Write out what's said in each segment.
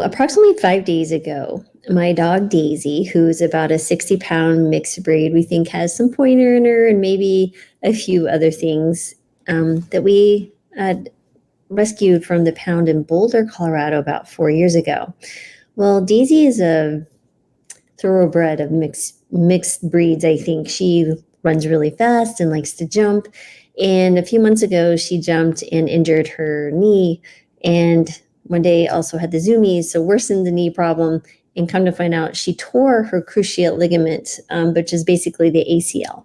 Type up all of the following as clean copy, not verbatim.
approximately 5 days ago, my dog Daisy, who's about a 60-pound mixed breed, we think has some pointer in her and maybe a few other things that we had rescued from the pound in Boulder, Colorado about 4 years ago. Well, Daisy is a thoroughbred of mixed breeds, I think. She runs really fast and likes to jump. And a few months ago, she jumped and injured her knee. And one day also had the zoomies, so worsened the knee problem. And come to find out, she tore her cruciate ligament, which is basically the ACL.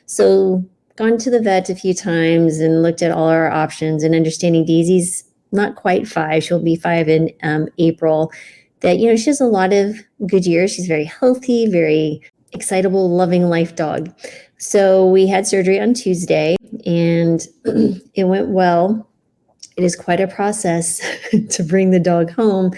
So gone to the vet a few times and looked at all our options, and understanding Daisy's not quite 5. She'll be 5 in April. That, she has a lot of good years. She's very healthy, very excitable, loving life dog. So we had surgery on Tuesday and it went well. It is quite a process to bring the dog home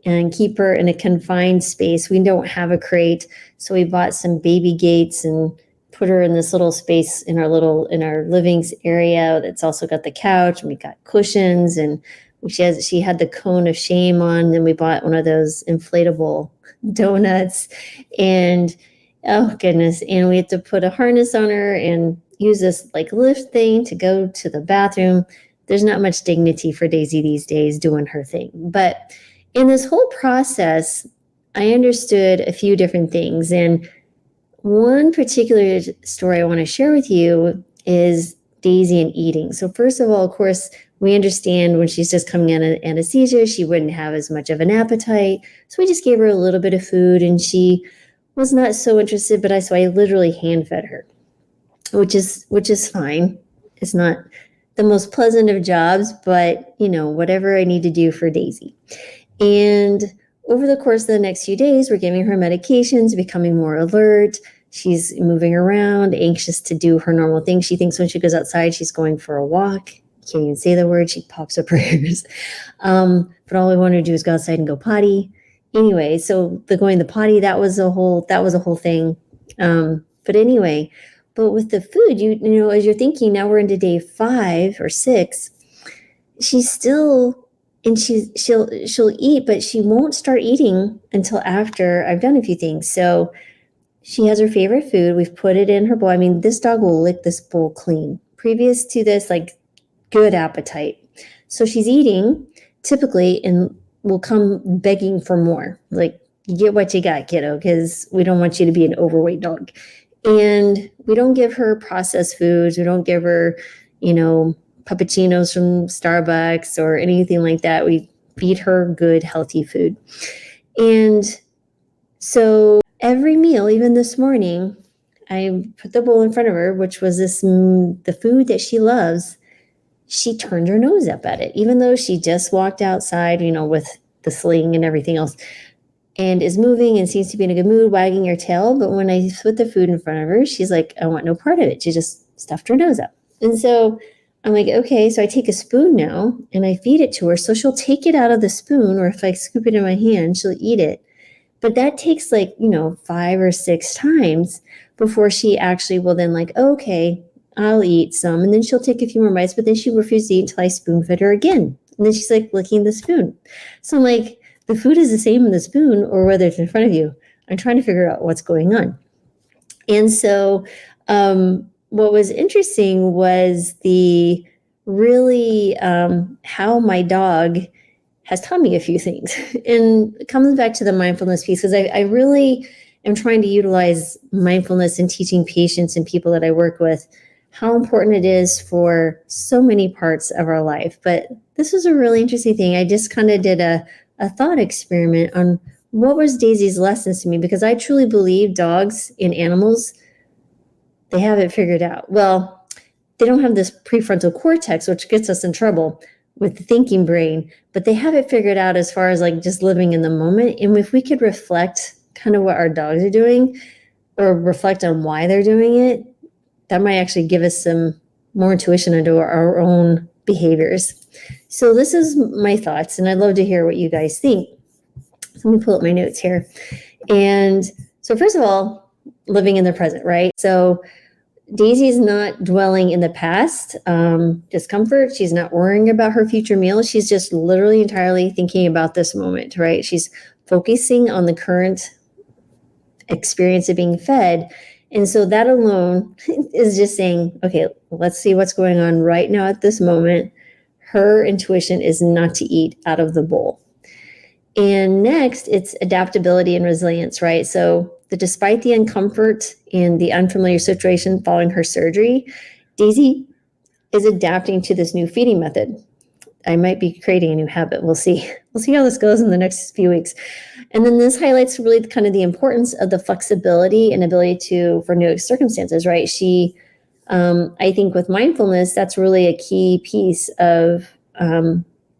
and keep her in a confined space. We don't have a crate, so we bought some baby gates and put her in this little space in our living area that's also got the couch, and we got cushions, and she had the cone of shame on, and we bought one of those inflatable donuts, and oh goodness, and we had to put a harness on her and use this lift thing to go to the bathroom. There's not much dignity for Daisy these days doing her thing. But in this whole process, I understood a few different things. And one particular story I want to share with you is Daisy and eating. So first of all, of course, we understand when she's just coming out of anesthesia, she wouldn't have as much of an appetite. So we just gave her a little bit of food, and she was not so interested, so I literally hand fed her, which is fine. It's not the most pleasant of jobs, but whatever I need to do for Daisy. And over the course of the next few days, we're giving her medications, becoming more alert. She's moving around, anxious to do her normal thing. She thinks when she goes outside, she's going for a walk. Can't even say the word. She pops up her ears. But all we want her to do is go outside and go potty. Anyway, so the going to the potty, that was a whole thing. But anyway, but with the food, as you're thinking, now we're into day 5 or 6, she's still, and she'll eat, but she won't start eating until after I've done a few things. So she has her favorite food. We've put it in her bowl. I mean, this dog will lick this bowl clean. Previous to this, good appetite. So she's eating typically and will come begging for more. You get what you got, kiddo, because we don't want you to be an overweight dog. And we don't give her processed foods. We don't give her, puppuccinos from Starbucks or anything like that. We feed her good, healthy food. And so every meal, even this morning, I put the bowl in front of her, which was the food that she loves. She turned her nose up at it, even though she just walked outside, with the sling and everything else, and is moving and seems to be in a good mood, wagging her tail. But when I put the food in front of her, she's like, I want no part of it. She just stuffed her nose up. And so I'm like, okay, so I take a spoon now and I feed it to her. So she'll take it out of the spoon, or if I scoop it in my hand, she'll eat it. But that takes 5 or 6 times before she actually will then okay, I'll eat some. And then she'll take a few more bites, but then she refuses to eat until I spoon fed her again. And then she's licking the spoon. So I'm like, the food is the same in the spoon or whether it's in front of you. I'm trying to figure out what's going on. And so what was interesting was the really how my dog has taught me a few things. And it comes back to the mindfulness piece, because I really am trying to utilize mindfulness in teaching patients and people that I work with how important it is for so many parts of our life. But this was a really interesting thing. I just kind of did a thought experiment on what was Daisy's lessons to me, because I truly believe dogs and animals, they have it figured out. Well, they don't have this prefrontal cortex, which gets us in trouble with the thinking brain, but they have it figured out as far as just living in the moment. And if we could reflect kind of what our dogs are doing, or reflect on why they're doing it, that might actually give us some more intuition into our own behaviors. So this is my thoughts, and I'd love to hear what you guys think. So let me pull up my notes here. And so first of all, living in the present, right? So Daisy is not dwelling in the past discomfort. She's not worrying about her future meal. She's just literally entirely thinking about this moment, right? She's focusing on the current experience of being fed. And so that alone is just saying, okay, let's see what's going on right now at this moment. Her intuition is not to eat out of the bowl. And next, it's adaptability and resilience, right? So despite the uncomfort and the unfamiliar situation following her surgery, Daisy is adapting to this new feeding method. I might be creating a new habit. We'll see. We'll see how this goes in the next few weeks. And then this highlights really kind of the importance of the flexibility and ability for new circumstances, right? I think with mindfulness, that's really a key piece of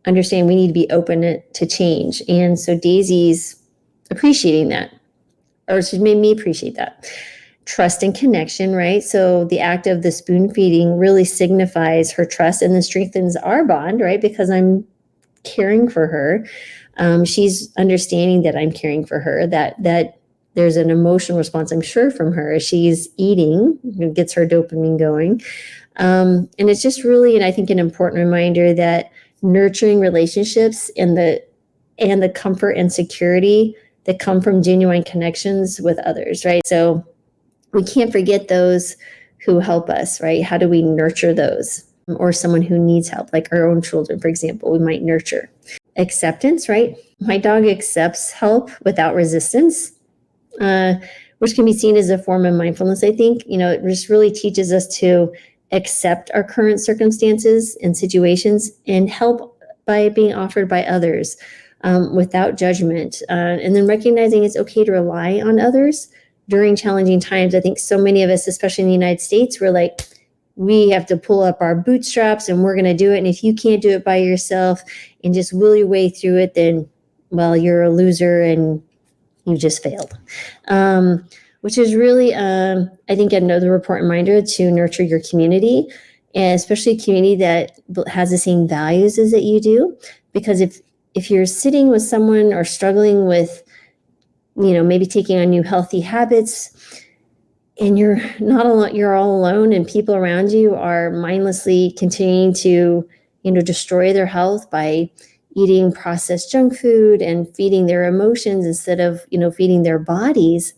understanding we need to be open to change. And so Daisy's appreciating that, or she made me appreciate that. Trust and connection, right? So the act of the spoon feeding really signifies her trust and then strengthens our bond, right? Because I'm caring for her. She's understanding that I'm caring for her, that there's an emotional response, I'm sure, from her as she's eating. It gets her dopamine going. And it's just really, and I think, an important reminder that nurturing relationships and the comfort and security that come from genuine connections with others, right? So we can't forget those who help us, right? How do we nurture those? Or someone who needs help, like our own children, for example, we might nurture. Acceptance, right? My dog accepts help without resistance, which can be seen as a form of mindfulness, I think. It just really teaches us to accept our current circumstances and situations and help by being offered by others without judgment. And then recognizing it's okay to rely on others during challenging times. I think so many of us, especially in the United States, we're like, we have to pull up our bootstraps and we're going to do it. And if you can't do it by yourself and just will your way through it, then, well, you're a loser and you just failed. Which is really, I think, another important reminder to nurture your community, and especially a community that has the same values as that you do. Because if you're sitting with someone or struggling with, maybe taking on new healthy habits, and you're not alone, you're all alone, and people around you are mindlessly continuing to, destroy their health by eating processed junk food and feeding their emotions instead of, feeding their bodies.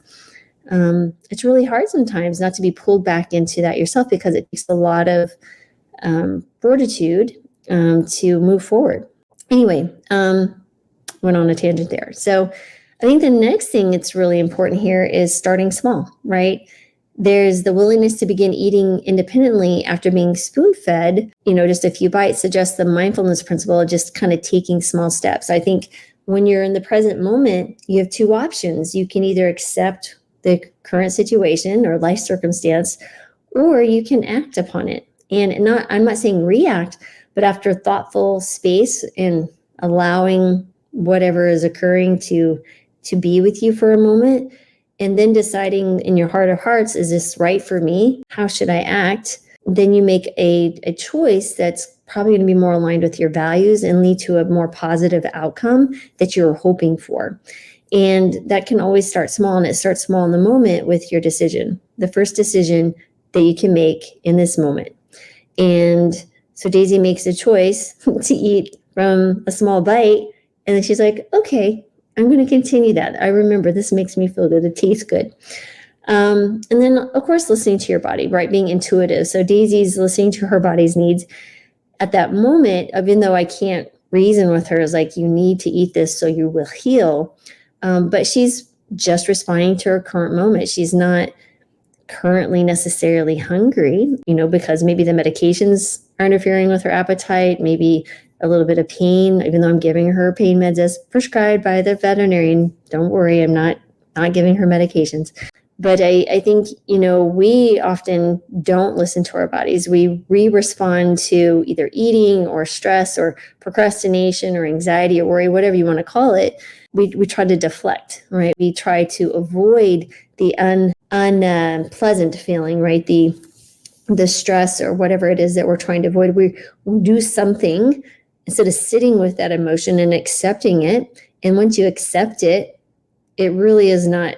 It's really hard sometimes not to be pulled back into that yourself, because it takes a lot of fortitude to move forward. Anyway, went on a tangent there. So I think the next thing that's really important here is starting small, right? There's the willingness to begin eating independently after being spoon-fed. Just a few bites suggests the mindfulness principle of just kind of taking small steps. I think when you're in the present moment, you have two options. You can either accept the current situation or life circumstance, or you can act upon it. And I'm not saying react, but after thoughtful space and allowing whatever is occurring to be with you for a moment, and then deciding in your heart of hearts, is this right for me? How should I act? Then you make a choice that's probably going to be more aligned with your values and lead to a more positive outcome that you're hoping for. And that can always start small, and it starts small in the moment with your decision, the first decision that you can make in this moment. And so Daisy makes a choice to eat from a small bite, and then she's like, okay, I'm going to continue that. I remember this makes me feel good. It tastes good. And then, of course, listening to your body, right? Being intuitive. So Daisy's listening to her body's needs at that moment, even though I can't reason with her, is like, you need to eat this so you will heal. But she's just responding to her current moment. She's not currently necessarily hungry, because maybe the medications are interfering with her appetite, maybe a little bit of pain, even though I'm giving her pain meds as prescribed by the veterinarian. Don't worry, I'm not giving her medications. But I think, we often don't listen to our bodies. We respond to either eating or stress or procrastination or anxiety or worry, whatever you want to call it. We try to deflect, right? We try to avoid the unpleasant feeling, right? The stress or whatever it is that we're trying to avoid. We do something instead of sitting with that emotion and accepting it. And once you accept it, it really is not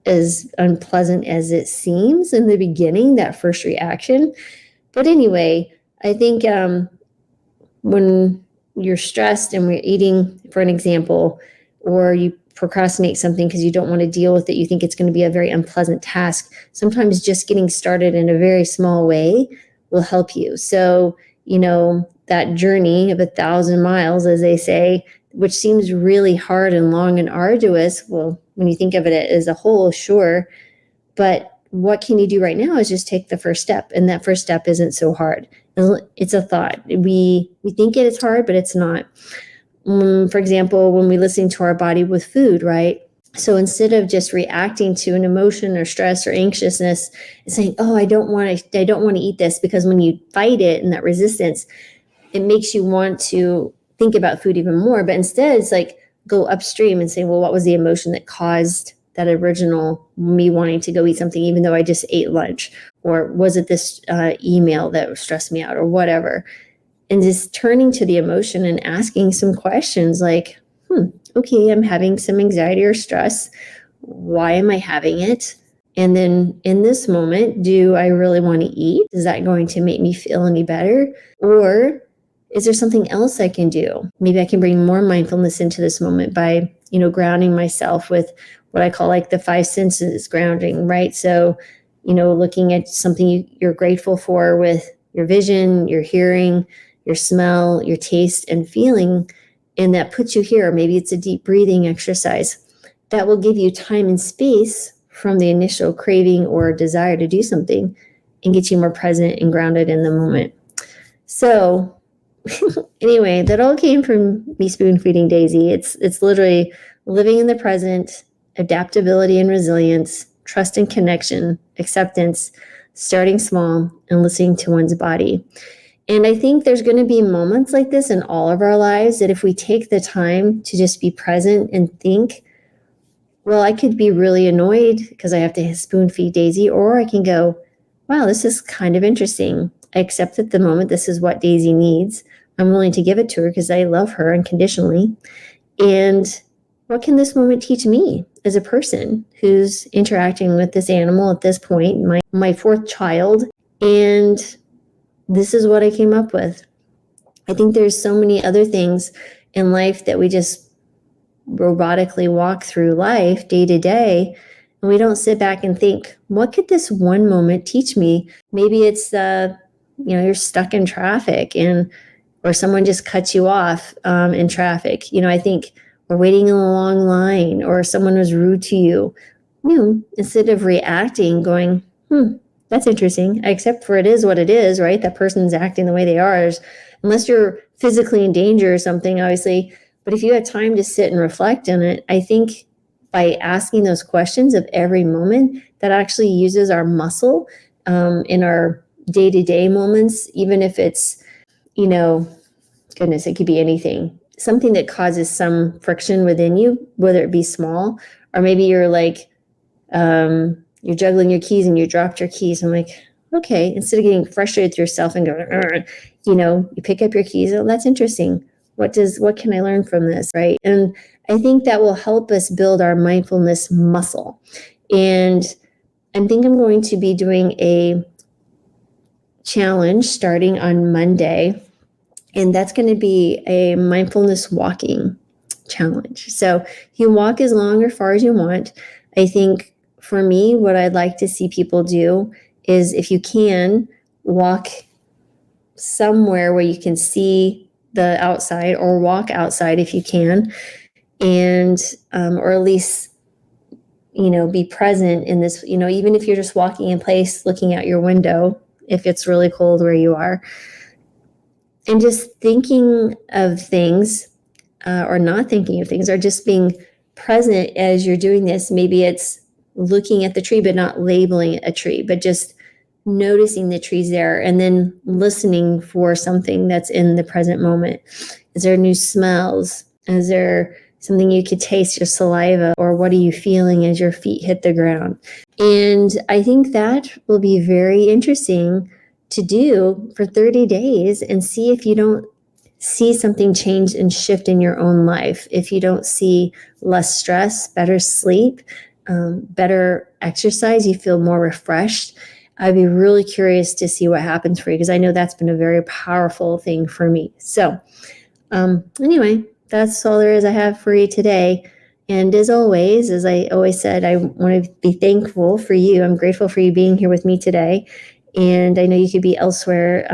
as unpleasant as it seems in the beginning, that first reaction. But anyway, I think when you're stressed and we're eating, for an example, or you procrastinate something because you don't want to deal with it, you think it's going to be a very unpleasant task, sometimes just getting started in a very small way will help you. So, that journey of 1,000 miles, as they say, which seems really hard and long and arduous, well, when you think of it as a whole, sure, but what can you do right now is just take the first step, and that first step isn't so hard. It's a thought. We think it is hard, but it's not. For example, when we listen to our body with food, right? So instead of just reacting to an emotion or stress or anxiousness and saying, "Oh, I don't want to eat this," because when you fight it and that resistance, it makes you want to think about food even more. But instead, it's like go upstream and say, "Well, what was the emotion that caused that original me wanting to go eat something, even though I just ate lunch? Or was it this email that stressed me out, or whatever?" And just turning to the emotion and asking some questions like, okay, I'm having some anxiety or stress. Why am I having it? And then in this moment, do I really want to eat? Is that going to make me feel any better? Or is there something else I can do? Maybe I can bring more mindfulness into this moment by, grounding myself with what I call like the 5 senses grounding, right? So, looking at something you're grateful for with your vision, your hearing, your smell, your taste and feeling, and that puts you here. Maybe it's a deep breathing exercise that will give you time and space from the initial craving or desire to do something and get you more present and grounded in the moment. So anyway, that all came from me spoon feeding Daisy. It's literally living in the present, adaptability and resilience, trust and connection, acceptance, starting small, and listening to one's body. And I think there's going to be moments like this in all of our lives that if we take the time to just be present and think, well, I could be really annoyed because I have to spoon feed Daisy, or I can go, wow, this is kind of interesting. I accept at the moment this is what Daisy needs. I'm willing to give it to her because I love her unconditionally. And what can this moment teach me as a person who's interacting with this animal at this point, my 4th child? And this is what I came up with. I think there's so many other things in life that we just robotically walk through life day to day, and we don't sit back and think, what could this one moment teach me? Maybe it's you're stuck in traffic or someone just cuts you off in traffic. I think, or waiting in a long line, or someone was rude to you. Instead of reacting, going, that's interesting. Except for it is what it is, right? That person's acting the way they are. Unless you're physically in danger or something, obviously. But if you have time to sit and reflect on it, I think by asking those questions of every moment, that actually uses our muscle in our day-to-day moments, even if it's, goodness, it could be anything. Something that causes some friction within you, whether it be small, or maybe you're like, you're juggling your keys and you dropped your keys. I'm like, okay, instead of getting frustrated with yourself and going, you pick up your keys. Oh, that's interesting. What can I learn from this, right? And I think that will help us build our mindfulness muscle. And I think I'm going to be doing a challenge starting on Monday, and that's going to be a mindfulness walking challenge. So you walk as long or far as you want. I think for me, what I'd like to see people do is, if you can, walk somewhere where you can see the outside, or walk outside if you can, and or at least be present in this, even if you're just walking in place, looking out your window, if it's really cold where you are, and just thinking of things or not thinking of things, or just being present as you're doing this. Maybe it's looking at the tree but not labeling a tree, but just noticing the trees there, and then listening for something that's in the present moment. Is there new smells? Is there something you could taste, your saliva, or what are you feeling as your feet hit the ground? And I think that will be very interesting to do for 30 days and see if you don't see something change and shift in your own life. If you don't see less stress, better sleep, better exercise, you feel more refreshed. I'd be really curious to see what happens for you, because I know that's been a very powerful thing for me. So anyway, that's all there is I have for you today. And as always, as I always said, I want to be thankful for you. I'm grateful for you being here with me today. And I know you could be elsewhere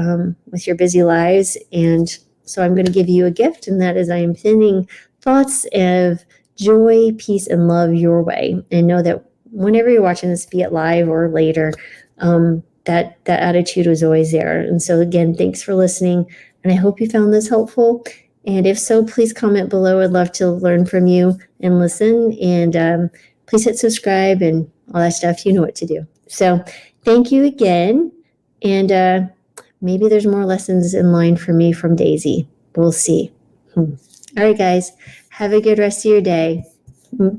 with your busy lives. And so I'm going to give you a gift, and that is I am sending thoughts of joy, peace, and love your way. And know that whenever you're watching this, be it live or later, that attitude was always there. And so again, thanks for listening. And I hope you found this helpful. And if so, please comment below. I'd love to learn from you and listen. And please hit subscribe and all that stuff. You know what to do. So thank you again. And maybe there's more lessons in line for me from Daisy. We'll see. All right, guys. Have a good rest of your day. Bye.